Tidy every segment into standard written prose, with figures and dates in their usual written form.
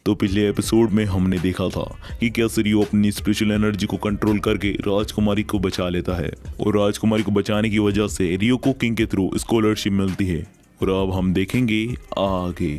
तो पिछले एपिसोड में हमने देखा था कि कैसे रियो अपनी स्पिरिचुअल एनर्जी को कंट्रोल करके राजकुमारी को बचा लेता है और राजकुमारी को बचाने की वजह से रियो को किंग के थ्रू स्कॉलरशिप मिलती है। और अब हम देखेंगे आगे।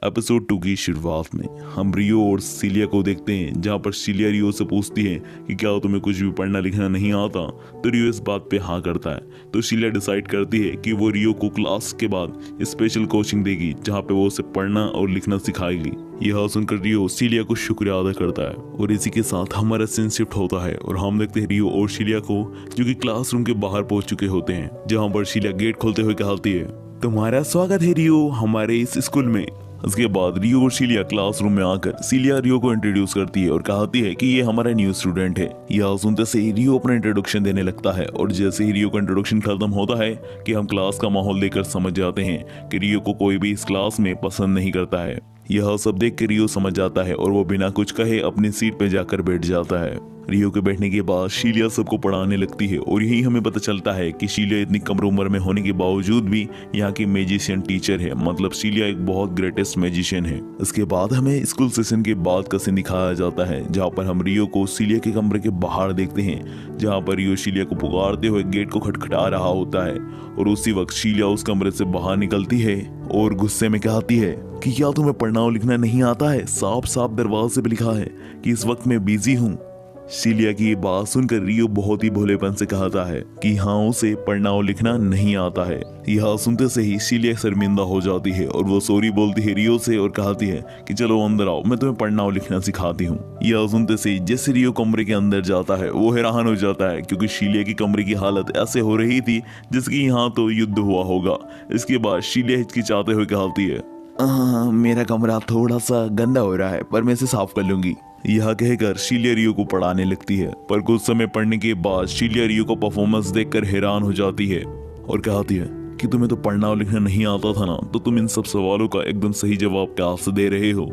एपिसोड 2 की शुरुआत में हम रियो और सीलिया को देखते हैं, जहाँ पर सीलिया रियो से पूछती है कि क्या तुम्हें कुछ भी पढ़ना लिखना नहीं आता। तो रियो इस बात पे हाँ करता है। तो सीलिया डिसाइड करती है कि वो रियो को क्लास के बाद स्पेशल कोचिंग देगी, जहाँ पे वो उसे पढ़ना और लिखना सिखाएगी। यह सुनकर रियो सीलिया को शुक्रिया अदा करता है और इसी के साथ हमारा सीन शिफ्ट होता है और हम देखते हैं रियो और सीलिया को, जो कि क्लासरूम के बाहर पहुंच चुके होते हैं, जहाँ पर सीलिया गेट खोलते हुए कहती है, तुम्हारा स्वागत है रियो हमारे इस स्कूल में। उसके बाद रियो और सीलिया क्लासरूम में आकर सीलिया रियो को इंट्रोड्यूस करती है और कहती है कि ये हमारा न्यू स्टूडेंट है। यह सुनते से रियो अपना इंट्रोडक्शन देने लगता है और जैसे ही रियो का इंट्रोडक्शन खत्म होता है कि हम क्लास का माहौल देखकर समझ जाते हैं कि रियो को कोई भी इस क्लास में पसंद नहीं करता है। यह सब देख कर रियो समझ जाता है और वो बिना कुछ कहे अपनी सीट पे जाकर बैठ जाता है। रियो के बैठने के बाद शीलिया सबको पढ़ाने लगती है और यही हमें पता चलता है कि शीलिया इतनी कम उम्र में होने के बावजूद भी यहाँ की मैजिशियन टीचर है, मतलब शीलिया एक बहुत ग्रेटेस्ट मैजिशियन है। इसके बाद हमें स्कूल सेशन के बाद का सीन दिखाया जाता है, जहाँ पर हम रियो को शीलिया के कमरे के बाहर देखते हैं, जहाँ पर रियो शीलिया को पुकारते हुए गेट को खटखटा रहा होता है और उसी वक्त शीलिया उस कमरे से बाहर निकलती है और गुस्से में कहती है कि क्या तुम्हें पढ़ना और लिखना नहीं आता है? साफ साफ दरवाजे पे लिखा है कि इस वक्त मैं बिजी हूँ। सीलिया की ये बात सुनकर रियो बहुत ही भोलेपन से कहता है कि हाँ उसे पढ़ना और लिखना नहीं आता है। यह सुनते से ही सीलिया शर्मिंदा हो जाती है और वो सॉरी बोलती है रियो से और कहती है कि चलो अंदर आओ, मैं तुम्हें पढ़ना और लिखना सिखाती हूँ। यह सुनते से ही जैसे रियो कमरे के अंदर जाता है वो हैरान हो जाता है, क्योंकि सीलिया की कमरे की हालत ऐसे हो रही थी जिसकी यहाँ तो युद्ध हुआ होगा। इसके बाद सीलिया हिचकिचाते हुए कहती है, मेरा कमरा थोड़ा सा गंदा हो रहा है पर मैं इसे साफ कर लूंगी। यह कहकर शीलिया रियो को पढ़ाने लगती है, पर कुछ समय पढ़ने के बाद शीलिया रियो का परफॉर्मेंस देखकर हैरान हो जाती है और कहती है कि तुम्हें तो पढ़ना और लिखना नहीं आता था ना, तो तुम इन सब सवालों का एकदम सही जवाब क्या से दे रहे हो।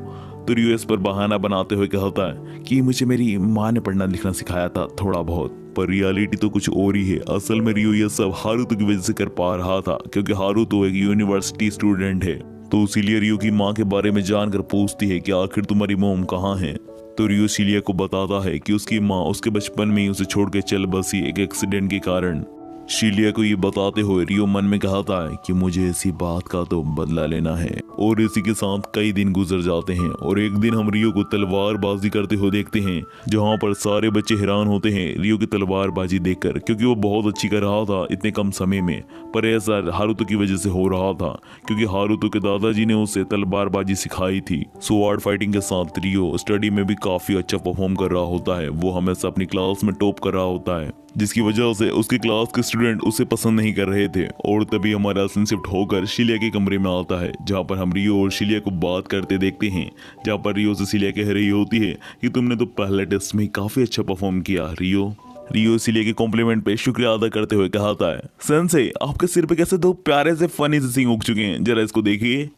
तो रियो इस पर बहाना बनाते हुए कहता है कि मुझे मेरी माँ ने पढ़ना लिखना सिखाया था थोड़ा बहुत, पर रियलिटी तो कुछ और ही है। असल में रियो यह सब हारुतो की वजह से कर पा रहा था, क्योंकि हारुतो एक यूनिवर्सिटी स्टूडेंट है। तो सीलिया रियो की माँ के बारे में जानकर पूछती है कि आखिर तुम्हारी मोम कहाँ है। तो रियो सीलिया को बताता है कि उसकी माँ उसके बचपन में ही उसे छोड़ के चल बसी एक एक्सीडेंट के कारण। शीलिया को ये बताते हुए रियो मन में कहता है कि मुझे इसी बात का तो बदला लेना है। और इसी के साथ कई दिन गुजर जाते हैं और एक दिन हम रियो को तलवारबाजी करते हुए देखते हैं, जहाँ पर सारे बच्चे हैरान होते हैं रियो की तलवारबाजी देखकर, क्योंकि वो बहुत अच्छी कर रहा था इतने कम समय में। पर ऐसा हारुतो की वजह से हो रहा था, क्योंकि हारुतो के दादाजी ने उसे तलवारबाजी सिखाई थी। स्वॉर्ड फाइटिंग के साथ रियो स्टडी में भी काफी अच्छा परफॉर्म कर रहा होता है। वो हमेशा अपनी क्लास में टॉप कर रहा होता है, जिसकी वजह से उसकी क्लास के स्टूडेंट उसे पसंद नहीं कर रहे थे। और तभी हमारा सीन शिफ्ट होकर शीलिया के कमरे में आता है, जहाँ पर हम रियो और शीलिया को बात करते देखते हैं, जहाँ पर रियो से शीलिया कह रही होती है कि तुमने तो पहले टेस्ट में काफी अच्छा परफॉर्म किया रियो सीलिया के कॉम्प्लीमेंट पे शुक्रिया अदा करते हुए कहता है, सेंसे आपके सिर पे कैसे दो प्यारे से फनी से सिंग उग चुके हैं, जरा इसको देखिए।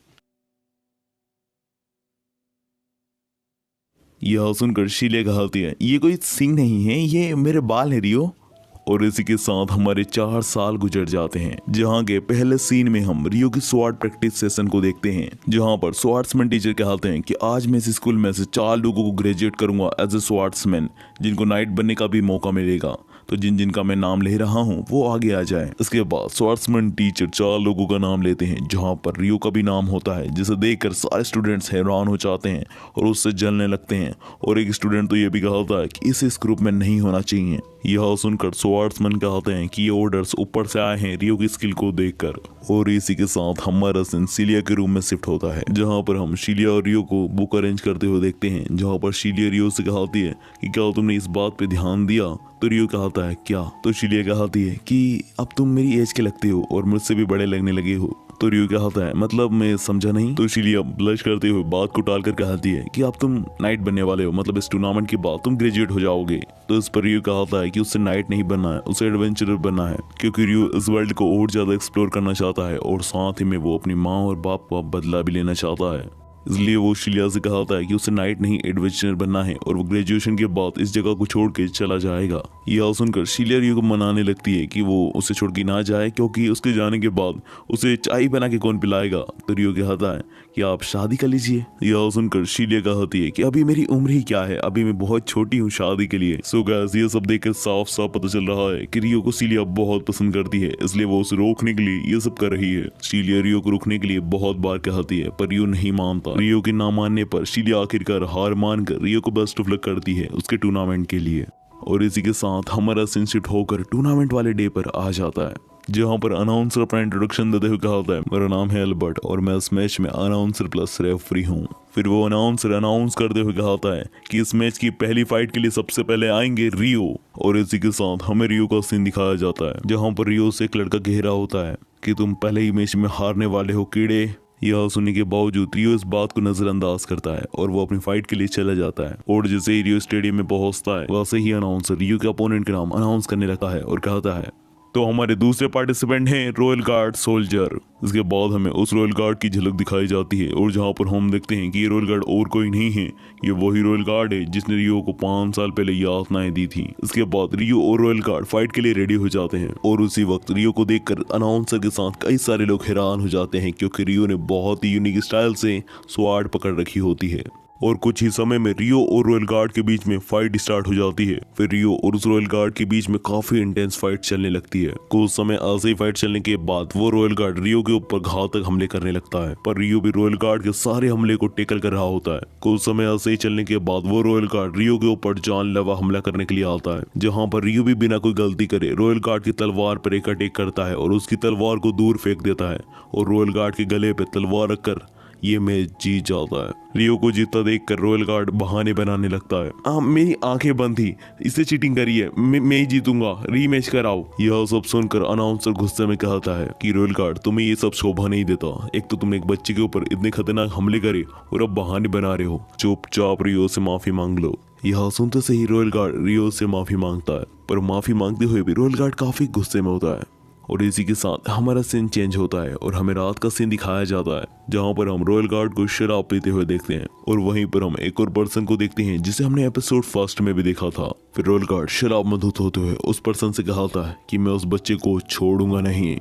यह सुनकर शीलिया कहती है, ये कोई सिंग नहीं है, ये मेरे बाल है रियो। और इसी के साथ हमारे 4 साल गुजर जाते हैं, जहाँ के पहले सीन में हम रियो की स्वॉर्ड प्रैक्टिस सेशन को देखते हैं, जहाँ पर स्वॉर्ड्समैन टीचर कहते हैं कि आज मैं इस स्कूल में से 4 लोगों को ग्रेजुएट करूंगा एज ए स्वॉर्ड्समैन, जिनको नाइट बनने का भी मौका मिलेगा। तो जिन जिनका मैं नाम ले रहा हूँ वो आगे आ जाए। इसके बाद स्वॉर्ड्समैन टीचर 4 लोगों का नाम लेते हैं, जहाँ पर रियो का भी नाम होता है, जिसे देखकर सारे स्टूडेंट्स हैरान हो जाते हैं और उससे जलने लगते हैं। और एक स्टूडेंट तो ये भी कहता है कि इसे इस ग्रुप में नहीं होना चाहिए। यह सुनकर स्वॉर्ड्समैन कहते हैं कि ये ऑर्डर्स ऊपर से आए हैं रियो की स्किल को देखकर। और इसी के साथ हमारा सीन सीलिया के रूम में शिफ्ट होता है, जहाँ पर हम शीलिया और रियो को बुक अरेंज करते हुए देखते हैं, जहाँ पर शीलिया रियो से कहती है कि क्या तुमने इस बात पे ध्यान दिया। तो रियो कहता है क्या। तो शीलिया कहती है कि अब तुम मेरी एज के लगते हो और मुझसे भी बड़े लगने लगे हो। तो रियो कहता है मतलब मैं समझा नहीं। तो शीलिया ब्लश करते हुए बात को टालकर कहती है कि अब तुम नाइट बनने वाले हो, मतलब इस टूर्नामेंट के बाद तुम ग्रेजुएट हो जाओगे। तो इस पर रियो कहता है कि उससे नाइट नहीं बनना है, उसे एडवेंचरर बनना है, क्योंकि रियो इस वर्ल्ड को और ज्यादा एक्सप्लोर करना चाहता है और साथ ही में वो अपनी माँ और बाप का बदला भी लेना चाहता है। इसलिए वो शीलिया से कहता है कि उसे नाइट नहीं एडवेंचर बनना है और वो ग्रेजुएशन के बाद इस जगह को छोड़ के चला जाएगा। यह सुनकर शीलिया रियो को मनाने लगती है कि वो उसे छोड़ के ना जाए, क्योंकि उसके जाने के बाद उसे चाय बना के कौन पिलाएगा। तो रियो कहता है कि आप शादी कर लीजिए। यह सुनकर शीलिया कहती है कि अभी मेरी उम्र ही क्या है, अभी मैं बहुत छोटी हूँ शादी के लिए। सो गाइस, ये सब देखकर साफ साफ पता चल रहा है कि रियो को शीलिया बहुत पसंद करती है, इसलिए वो उसे रोकने के लिए ये सब कर रही है। शीलिया रियो को रोकने के लिए बहुत बार कहती है, पर रियो नहीं मानता। रियो के ना मानने पर शीलिया आखिरकार हार मानकर रियो को बेस्ट ऑफ लक करती है उसके टूर्नामेंट के लिए। और इसी के साथ हमारा सीन शिफ्ट होकर टूर्नामेंट वाले डे पर आ जाता है, जहां पर अनाउंसर अपना इंट्रोडक्शन देते हुए कहता है, मेरा नाम है एल्बर्ट और मैं इस मैच में अनाउंसर प्लस रेफरी हूँ। फिर वो अनाउंसर अनाउंस करते हुए कहता है कि इस मैच की पहली फाइट के लिए सबसे पहले आएंगे रियो। और इसी के साथ हमें रियो का सीन दिखाया जाता है, जहाँ पर रियो से एक लड़का घेरा होता है कि तुम पहले ही मैच में हारने वाले हो कीड़े। यह सुनने के बावजूद रियो इस बात को नजरअंदाज करता है और वो अपनी फाइट के लिए चला जाता है। और जैसे ही रियो स्टेडियम में पहुंचता है, वैसे ही अनाउंसर रियो के अपोनेंट के नाम अनाउंस करने लगा है और कहता है, तो हमारे दूसरे पार्टिसिपेंट हैं रॉयल गार्ड सोल्जर। इसके बाद हमें उस रॉयल गार्ड की झलक दिखाई जाती है और जहां पर हम देखते हैं कि ये रॉयल गार्ड और कोई नहीं है, ये वही रॉयल गार्ड है जिसने रियो को 5 साल पहले यातनाएं दी थी। इसके बाद रियो और रॉयल गार्ड फाइट के लिए रेडी हो जाते हैं और उसी वक्त रियो को देखकर अनाउंसर के साथ कई सारे लोग हैरान हो जाते हैं, क्योंकि रियो ने बहुत ही यूनिक स्टाइल से स्वार्ड पकड़ रखी होती है। और कुछ ही समय में रियो और रॉयल गार्ड के बीच में फाइट स्टार्ट हो जाती है। फिर रियो और उस रॉयल गार्ड के बीच में काफी इंटेंस फाइट चलने लगती है। कुछ समय ऐसे ही फाइट चलने के बाद वो रॉयल गार्ड रियो के ऊपर घातक हमले करने लगता है, पर रियो भी रॉयल गार्ड के सारे हमले को टेकल कर रहा होता है। कुछ समय ऐसे ही चलने के बाद वो रॉयल गार्ड रियो के ऊपर जानलेवा हमला करने के लिए आता है, जहाँ पर रियो भी बिना कोई गलती करे रॉयल गार्ड की तलवार पर एक अटैक करता है और उसकी तलवार को दूर फेंक देता है और रॉयल गार्ड के गले पे तलवार रखकर ये मैच जीत जाता है। रियो को जीतता देखकर रॉयल गार्ड बहाने बनाने लगता है, मेरी आंखें बंद थी, इससे चीटिंग करी है, मैं ही जीतूंगा, रीमैच कराओ। यह सब सुनकर अनाउंसर गुस्से में कहता है कि रॉयल गार्ड, तुम्हें ये सब शोभा नहीं देता। एक तो तुमने एक बच्चे के ऊपर इतने खतरनाक हमले करे और अब बहाने बना रहे हो। चुपचाप रियो से माफी मांग लो। यह सुनते से ही रॉयल गार्ड रियो से माफी मांगता है, पर माफी मांगते हुए भी रॉयल गार्ड काफी गुस्से में होता है। और इसी के साथ हमारा सीन चेंज होता है और हमें रात का सीन दिखाया जाता है, जहां पर हम रॉयल गार्ड को शराब पीते हुए देखते हैं और वहीं पर हम एक और पर्सन को देखते हैं जिसे हमने एपिसोड फर्स्ट में भी देखा था। फिर रॉयल गार्ड शराब में धुत होते हुए उस पर्सन से कहता है कि मैं उस बच्चे को छोड़ूंगा नहीं।